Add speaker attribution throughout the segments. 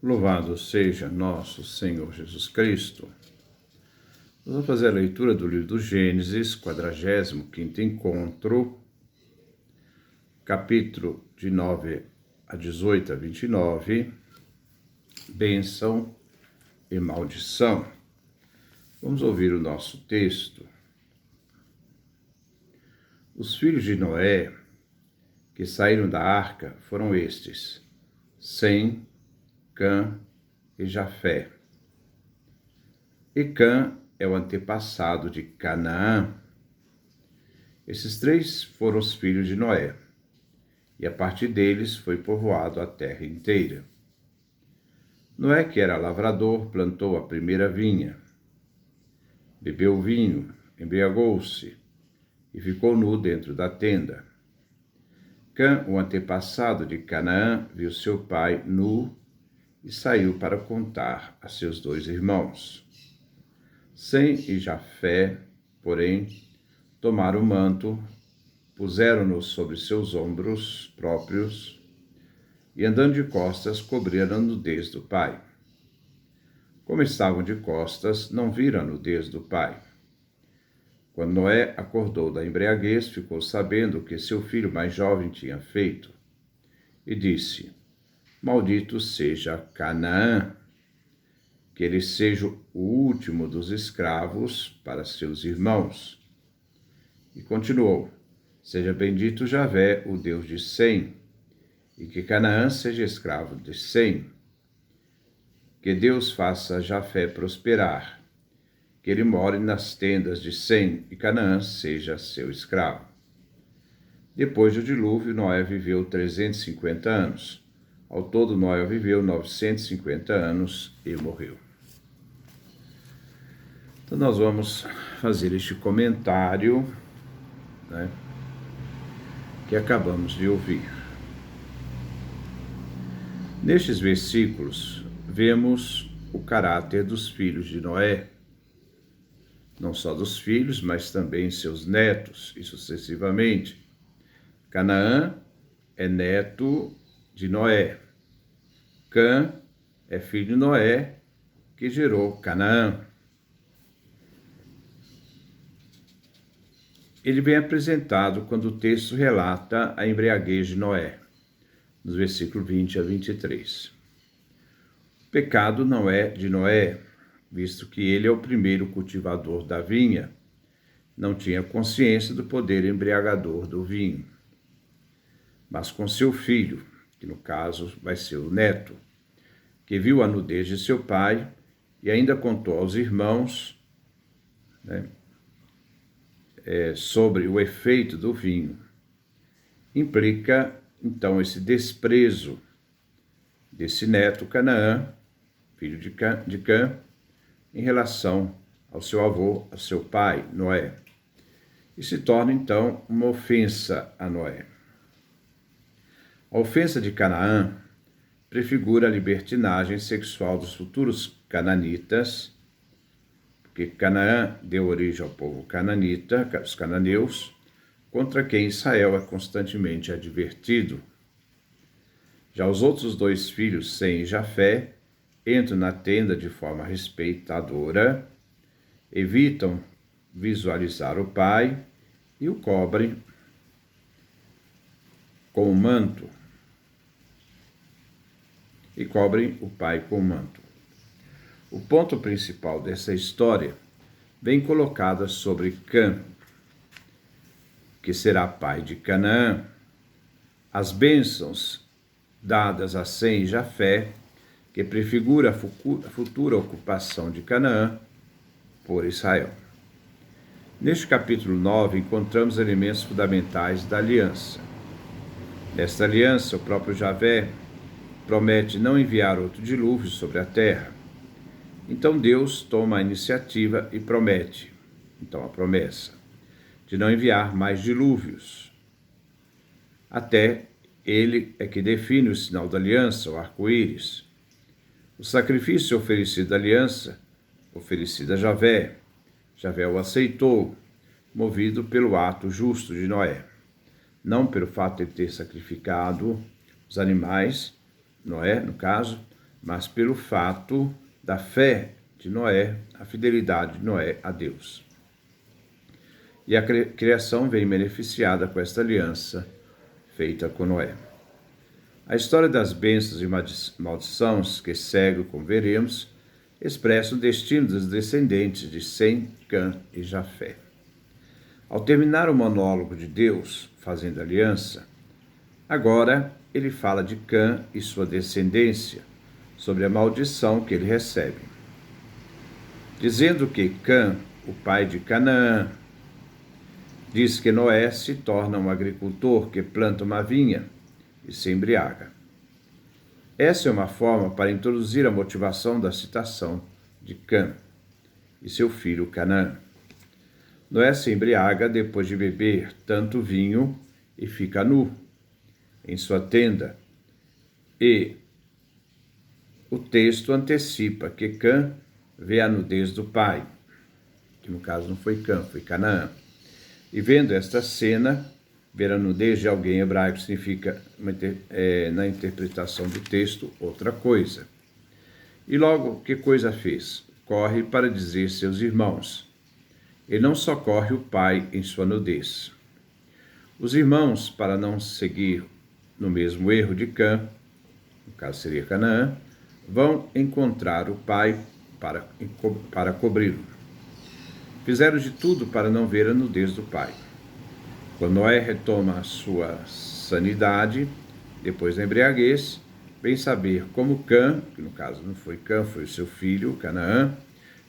Speaker 1: Louvado seja nosso Senhor Jesus Cristo. Nós vamos fazer a leitura do livro do Gênesis, 45º encontro, capítulo de 9 a 18 a 29, bênção e maldição. Vamos ouvir o nosso texto. Os filhos de Noé que saíram da arca foram estes: Sem, Cã e Jafé. E Cã é o antepassado de Canaã. Esses três foram os filhos de Noé, e a partir deles foi povoado a terra inteira. Noé, que era lavrador, plantou a primeira vinha. Bebeu vinho, embriagou-se e ficou nu dentro da tenda. Cã, o antepassado de Canaã, viu seu pai nu e saiu para contar a seus dois irmãos. Sem e Jafé, porém, tomaram o manto, puseram-no sobre seus ombros próprios e, andando de costas, cobriram a nudez do pai. Como estavam de costas, não viram a nudez do pai. Quando Noé acordou da embriaguez, ficou sabendo o que seu filho mais jovem tinha feito e disse: Maldito seja Canaã, que ele seja o último dos escravos para seus irmãos. E continuou: Seja bendito Javé, o Deus de Sem, e que Canaã seja escravo de Sem. Que Deus faça Jafé prosperar, que ele more nas tendas de Sem, e Canaã seja seu escravo. Depois do dilúvio, Noé viveu 350 anos. Ao todo, Noé viveu 950 anos e morreu. Então, nós vamos fazer este comentário, que acabamos de ouvir. Nestes versículos, vemos o caráter dos filhos de Noé, não só dos filhos, mas também seus netos, e sucessivamente. Canaã é neto de Noé. Cã é filho de Noé, que gerou Canaã. Ele vem apresentado quando o texto relata a embriaguez de Noé, nos versículos 20 a 23. O pecado não é de Noé, visto que ele é o primeiro cultivador da vinha, não tinha consciência do poder embriagador do vinho. Mas com seu filho, que no caso vai ser o neto, que viu a nudez de seu pai e ainda contou aos irmãos, sobre o efeito do vinho, implica então esse desprezo desse neto Canaã, filho de Cã, em relação ao seu avô, ao seu pai, Noé, e se torna então uma ofensa a Noé. A ofensa de Canaã prefigura a libertinagem sexual dos futuros cananitas, porque Canaã deu origem ao povo cananita, os cananeus, contra quem Israel é constantemente advertido. Já os outros dois filhos, Sem e Jafé, entram na tenda de forma respeitadora, evitam visualizar o pai e o cobrem com o manto. E cobrem o pai com o manto. O ponto principal dessa história vem colocado sobre Cã, que será pai de Canaã, as bênçãos dadas a Sem e Jafé, que prefigura a futura ocupação de Canaã por Israel. Neste capítulo 9, encontramos elementos fundamentais da aliança. Nesta aliança, o próprio Javé promete não enviar outro dilúvio sobre a terra. Então Deus toma a iniciativa e promete, então a promessa, de não enviar mais dilúvios. Até ele é que define o sinal da aliança, o arco-íris. O sacrifício oferecido da aliança, oferecido a Javé, Javé o aceitou, movido pelo ato justo de Noé, não pelo fato de ter sacrificado os animais, Noé, no caso, mas pelo fato da fé de Noé, a fidelidade de Noé a Deus. E a criação vem beneficiada com esta aliança feita com Noé. A história das bênçãos e maldições que segue, como veremos, expressa o destino dos descendentes de Sem, Cã e Jafé. Ao terminar o monólogo de Deus, fazendo aliança, agora ele fala de Cã e sua descendência, sobre a maldição que ele recebe. Dizendo que Cã, o pai de Canaã, diz que Noé se torna um agricultor que planta uma vinha e se embriaga. Essa é uma forma para introduzir a motivação da citação de Cã e seu filho Canaã. Noé se embriaga depois de beber tanto vinho e fica nu em sua tenda. E o texto antecipa que Cã vê a nudez do pai, que no caso não foi Cã, foi Canaã. E vendo esta cena, ver a nudez de alguém hebraico significa, na interpretação do texto, outra coisa. E logo, que coisa fez? Corre para dizer seus irmãos. Ele não socorre o pai em sua nudez. Os irmãos, para não seguir no mesmo erro de Cã, no caso seria Canaã, vão encontrar o pai para cobri-lo. Fizeram de tudo para não ver a nudez do pai. Quando Noé retoma a sua sanidade, depois da embriaguez, vem saber como Cã, que no caso não foi Cã, foi o seu filho, Canaã,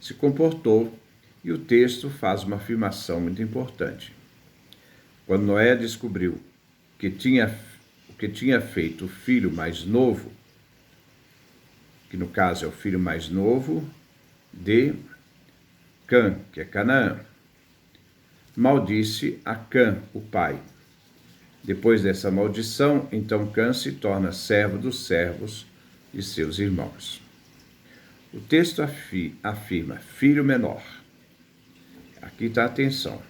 Speaker 1: se comportou, e o texto faz uma afirmação muito importante. Quando Noé descobriu o que tinha feito o filho mais novo, que no caso é o filho mais novo de Cã, que é Canaã, maldisse a Cã, o pai. Depois dessa maldição, então Cã se torna servo dos servos de seus irmãos. O texto afirma filho menor. Aqui está a atenção.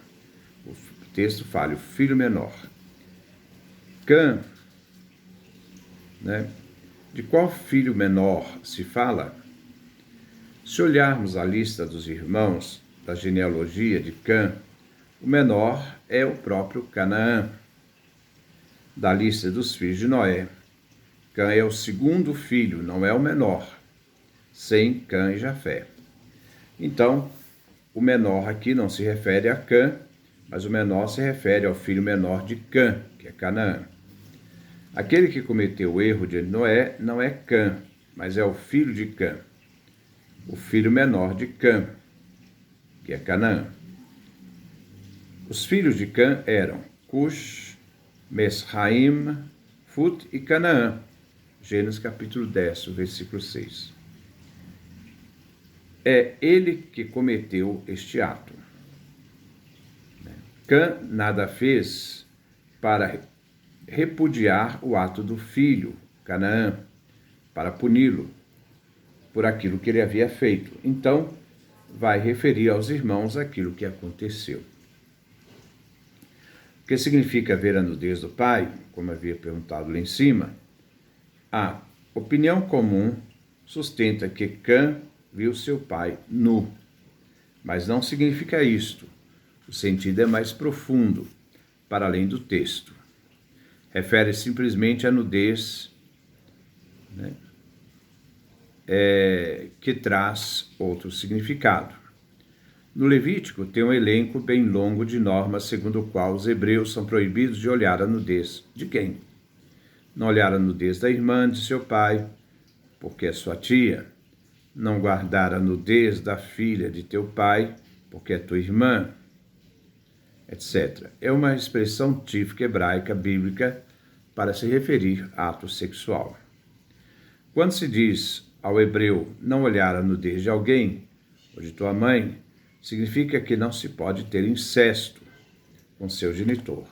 Speaker 1: O texto fala o filho menor. Cã, de qual filho menor se fala? Se olharmos a lista dos irmãos da genealogia de Cã, o menor é o próprio Canaã. Da lista dos filhos de Noé, Cã é o segundo filho, não é o menor, sem Cã e Jafé. Então, o menor aqui não se refere a Cã, mas o menor se refere ao filho menor de Cã, que é Canaã. Aquele que cometeu o erro de Noé não é Cã, mas é o filho de Cã, o filho menor de Cã, que é Canaã. Os filhos de Cã eram Cush, Mesraim, Fut e Canaã. Gênesis capítulo 10, versículo 6. É ele que cometeu este ato. Cã nada fez para repudiar o ato do filho, Canaã, para puni-lo por aquilo que ele havia feito. Então, vai referir aos irmãos aquilo que aconteceu. O que significa ver a nudez do pai, como havia perguntado lá em cima? A opinião comum sustenta que Cã viu seu pai nu, mas não significa isto. O sentido é mais profundo, para além do texto. Refere simplesmente à nudez, que traz outro significado. No Levítico tem um elenco bem longo de normas segundo o qual os hebreus são proibidos de olhar a nudez de quem? Não olhar a nudez da irmã de seu pai, porque é sua tia. Não guardar a nudez da filha de teu pai, porque é tua irmã, etc. É uma expressão típica hebraica bíblica para se referir a ato sexual. Quando se diz ao hebreu não olhar a nudez de alguém, ou de tua mãe, significa que não se pode ter incesto com seu genitor.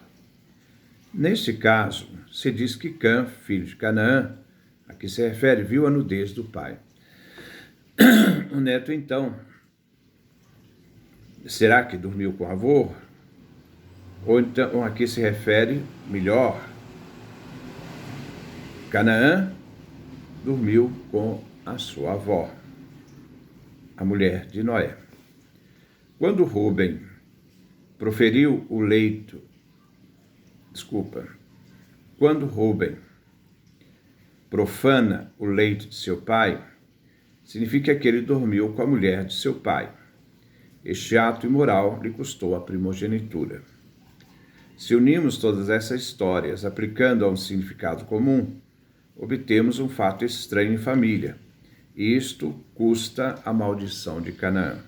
Speaker 1: Neste caso, se diz que Cã, filho de Canaã, a que se refere, viu a nudez do pai. O neto, então, será que dormiu com o avô? Ou então, aqui se refere, melhor, Canaã dormiu com a sua avó, a mulher de Noé. Quando Rúben proferiu o leito, quando Rúben profana o leito de seu pai, significa que ele dormiu com a mulher de seu pai. Este ato imoral lhe custou a primogenitura. Se unirmos todas essas histórias aplicando a um significado comum, obtemos um fato estranho em família, e isto custa a maldição de Canaã.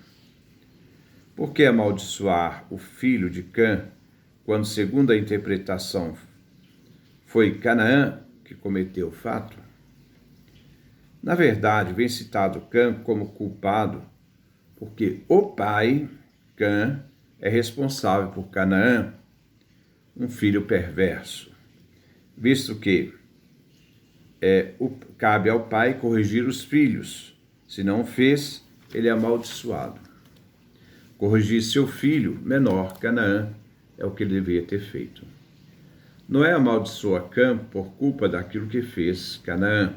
Speaker 1: Por que amaldiçoar o filho de Cã, quando, segundo a interpretação, foi Canaã que cometeu o fato? Na verdade, vem citado Cã como culpado, porque o pai, Cã, é responsável por Canaã, um filho perverso, visto que cabe ao pai corrigir os filhos. Se não o fez, ele é amaldiçoado. Corrigir seu filho menor, Canaã, é o que ele devia ter feito. Noé amaldiçoa Cã por culpa daquilo que fez Canaã,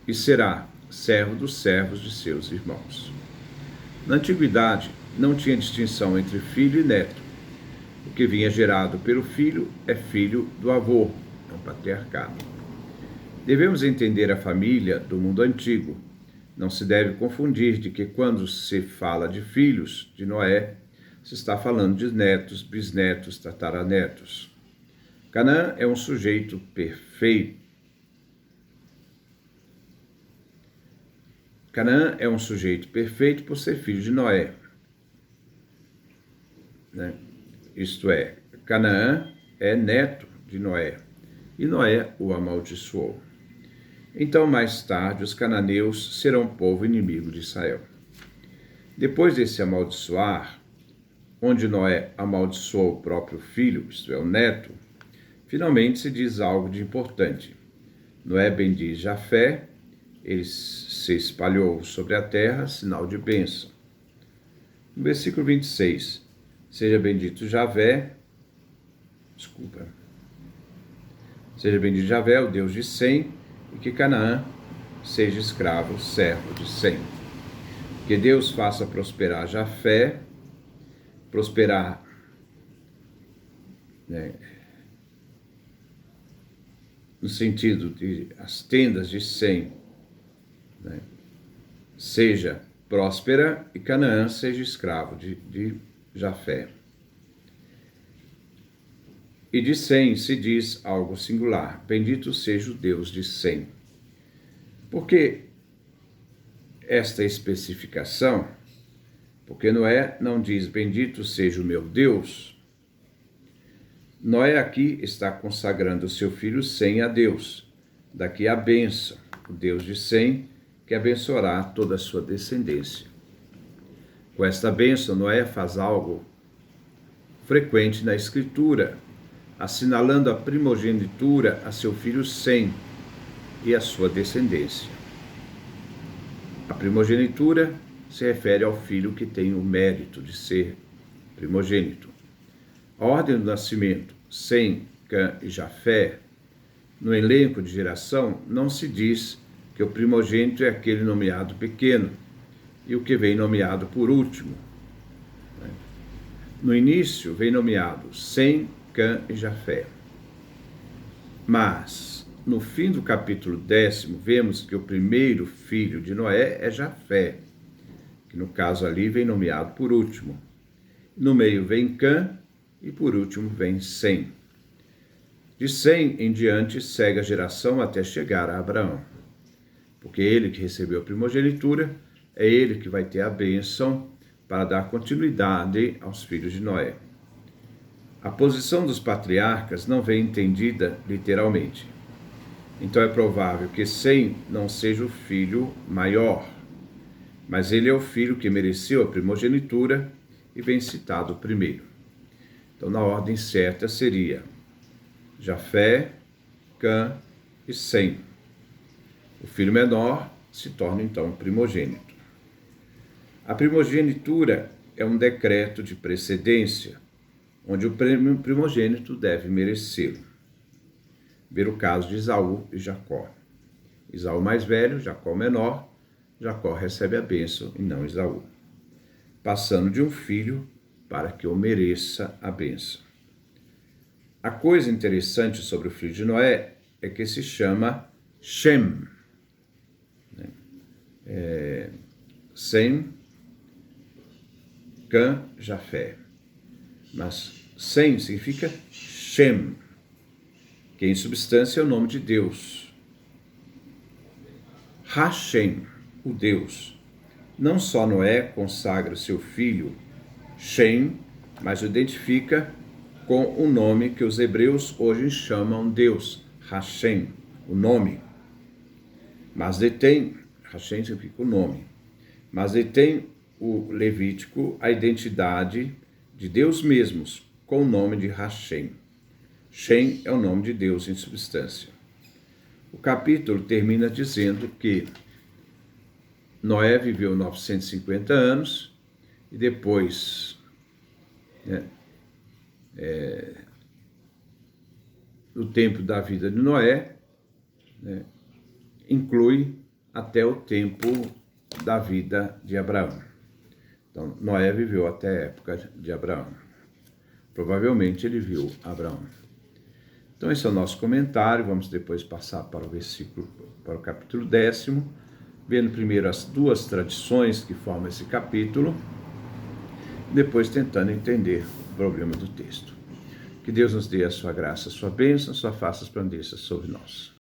Speaker 1: e será servo dos servos de seus irmãos. Na antiguidade, não tinha distinção entre filho e neto. O que vinha gerado pelo filho é filho do avô, é um patriarcado. Devemos entender a família do mundo antigo. Não se deve confundir de que quando se fala de filhos de Noé, se está falando de netos, bisnetos, tataranetos. Canaã é um sujeito perfeito. Canaã é um sujeito perfeito por ser filho de Noé. Isto é, Canaã é neto de Noé, e Noé o amaldiçoou. Então, mais tarde, os cananeus serão povo inimigo de Israel. Depois desse amaldiçoar, onde Noé amaldiçoou o próprio filho, isto é, o neto, finalmente se diz algo de importante. Noé bendiz Jafé, ele se espalhou sobre a terra, sinal de bênção. No versículo 26, seja bendito Javé, o Deus de Sem, e que Canaã seja escravo, servo de Sem. Que Deus faça prosperar Jafé, prosperar, no sentido de as tendas de Sem, seja próspera, e Canaã seja escravo de Jafé. E de Sem se diz algo singular: bendito seja o Deus de Sem. Por que esta especificação? Porque Noé não diz bendito seja o meu Deus. Noé aqui está consagrando o seu filho Sem a Deus. Daqui a bênção, o Deus de Sem, que abençoará toda a sua descendência. Com esta bênção, Noé faz algo frequente na Escritura, assinalando a primogenitura a seu filho Sem e a sua descendência. A primogenitura se refere ao filho que tem o mérito de ser primogênito. A ordem do nascimento, Sem, Cã e Jafé, no elenco de geração, não se diz que o primogênito é aquele nomeado pequeno e o que vem nomeado por último. No início vem nomeado Sem, Cã e Jafé. Mas, no fim do capítulo 10, vemos que o primeiro filho de Noé é Jafé, que no caso ali vem nomeado por último. No meio vem Cã e por último vem Sem. De Sem em diante segue a geração até chegar a Abraão. Porque ele que recebeu a primogenitura, é ele que vai ter a bênção para dar continuidade aos filhos de Noé. A posição dos patriarcas não vem entendida literalmente. Então é provável que Sem não seja o filho maior, mas ele é o filho que mereceu a primogenitura e vem citado primeiro. Então, na ordem certa seria Jafé, Cã e Sem. O filho menor se torna, então, primogênito. A primogenitura é um decreto de precedência, onde o primogênito deve merecê-lo. Ver o caso de Esaú e Jacó. Esaú mais velho, Jacó menor. Jacó recebe a bênção e não Esaú, passando de um filho para que eu mereça a bênção. A coisa interessante sobre o filho de Noé é que se chama Shem. Sem, Cã, Jafé. Mas Sem significa Shem, que em substância é o nome de Deus. Hashem, o Deus. Não só Noé consagra seu filho Shem, mas o identifica com o nome que os hebreus hoje chamam Deus, Hashem, o nome. Mas detém, Hashem significa o nome, mas detém o Levítico a identidade de Deus mesmos com o nome de Hashem. Shem é o nome de Deus em substância. O capítulo termina dizendo que Noé viveu 950 anos e depois, o tempo da vida de Noé, inclui até o tempo da vida de Abraão. Então, Noé viveu até a época de Abraão. Provavelmente ele viu Abraão. Então, esse é o nosso comentário. Vamos depois passar para o capítulo 10º, vendo primeiro as duas tradições que formam esse capítulo, depois tentando entender o problema do texto. Que Deus nos dê a sua graça, a sua bênção, a sua face resplandeça sobre nós.